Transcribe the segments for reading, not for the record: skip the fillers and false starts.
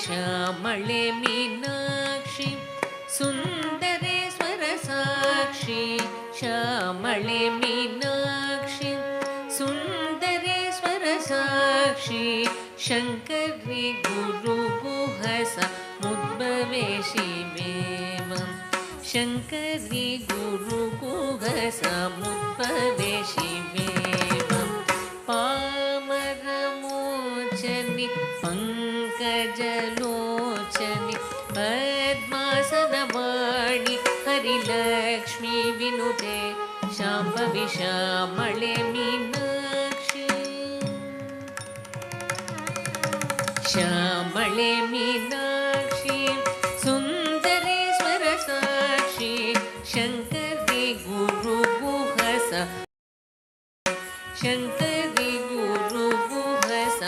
ಶ್ಯಾಮಳೆ ಮೀನಾಕ್ಷಿ ಸುಂದರೇಶ್ವರ ಸಾಕ್ಷಿ ಶ್ಯಾಮಳೆ ಮೀನಾಕ್ಷಿ ಸುಂದರೇಶ್ವರ ಸಾಕ್ಷಿ ಶಂಕರಿ ಗುರು ಗುಹಸ ಮುದ್ಭವೆ ಶಿವೇವಂ ಶಂಕರಿ ಗುರು ಗುಹಸ ಮುದ್ಭವೆ ಶಿವೇವಂ ಪಾಮರ ಮೋಚನಿ पंकजलोचनि पद्मासनवाणि हरिलक्ष्मी विनुते शाम्भवी श्यामळे मीनाक्षी श्यामळे मीनाक्षी सुन्दरेश्वर साक्षी शङ्करी गुरुगुहस शङ्करी गुरुगुहस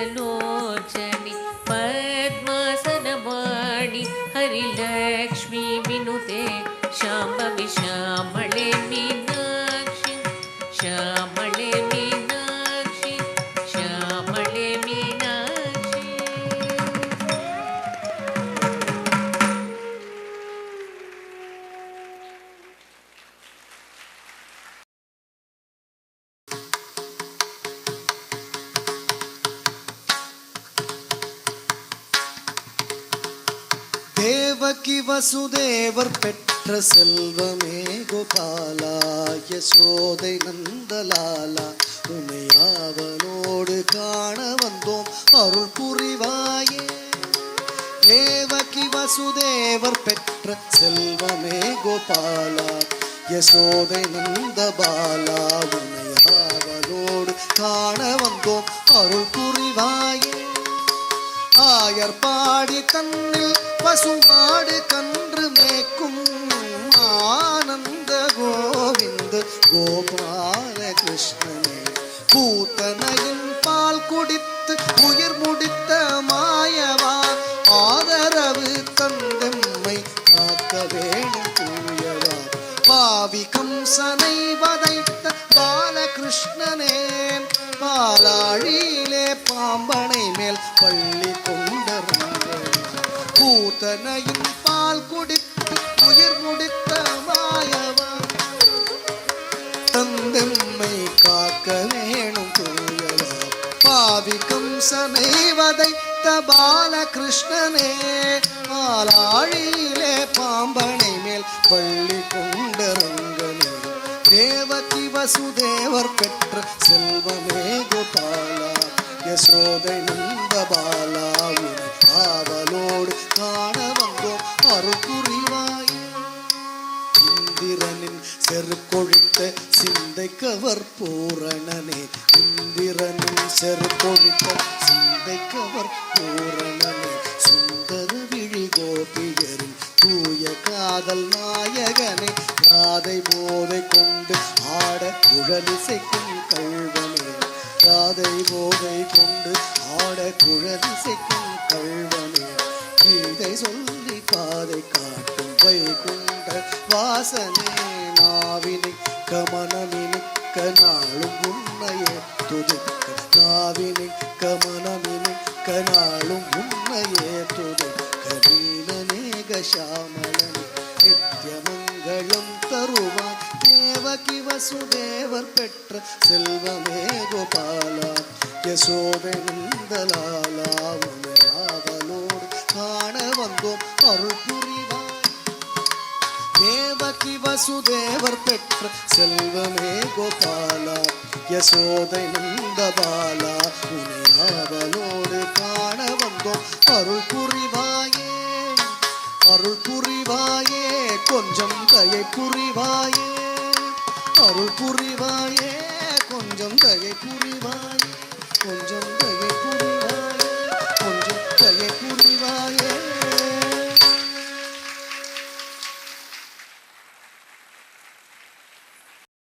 पंकजलोचनि पद्मासनवाणि हरिलक्ष्मी विनुते शाम्भवी श्यामळे मीनाक्षि श्यामळे मीनाक्षि श्यामळे मीनाक्षि தேவகி வசுதேவர் பெற்ற செல்வமே கோபாலா யசோதை நந்தலாலா உமையாவனோடு காண வந்தோம் அருள் புரிவாயே தேவகி வசுதேவர் பெற்ற செல்வமே கோபாலா யசோதை நந்தபாலா உமையாவனோடு காண வந்தோம் அருள் புரிவாயே ஆயர் பாடி தன்னில் பசுமாடு கன்று மேய்க்கும் ஆனந்த கோவிந்த கோபால கிருஷ்ணனே பூத்தனையின் பால் குடித்து உயிர் முடித்த மாயவா ஆதரவு தந்தெம்மை காக்க வேணும் தூயவா பாவி கம்சனை வதைத்த பாலகிருஷ்ணனே பாலாழியிலே பாம்பனை மேல் பள்ளி கொண்டவன் பூத்தனையின் பால் குடித்து உயிர் முடித்த மாயவா தந்தெம்மை காக்க வேணும் தூயவா பாவி கம்சனை வதைத்த பாலகிருஷ்ணனே பாலாழியிலே பாம்பனை மேல் பள்ளி கொண்டரங்கனே தேவகி வசுதேவர் பெற்ற செல்வமே கோபாலா யசோதை நந்தபாலா ஆவலோடு காண வந்தோம் அருள் புரிவாய் இந்திரனின் செருக்கொழித்த சிந்தைக்கவர் பூரணனே இந்திரனின் செருக்கொழித்த சிந்தைக்கவர் பூரணனே சுந்தர விழி கோபியரின் தூய காதல் நாயகனே ராதை போதை கொண்டு ஆட குழலிசைக்கும் கள்வனே ராதை போதை கொண்டு ஆட குழலிசைக்கும் கள்வனே கீதை சொல்லி பாதை காட்டும் வைகுண்ட வாசனே நாவினை கமனமினுக்க நாளும் உன்னையே துதிக்க நாவினை கமனமினுக்க நாளும் உன்னையே துதிக்க நீலநேக ஷாமளனே நித்யமங்கலம் தருவான் தேவகி வசுதேவர் பெற்ற செல்வமே கோபாலா யசோதை நந்தலாலா உமையாவலோடு காண வந்தோம் அருள் புரிவாய் தேவகி வசுதேவர் பெற்ற செல்வமே கோபாலா, யசோதை நந்தபாலா, உனை ஆவலோடு காண வந்தோம். அருள் புரிவாயே, அருள் புரிவாயே, கொஞ்சம் தயை புரிவாயே, அருள் புரிவாயே, கொஞ்சம் தயை புரிவாயே.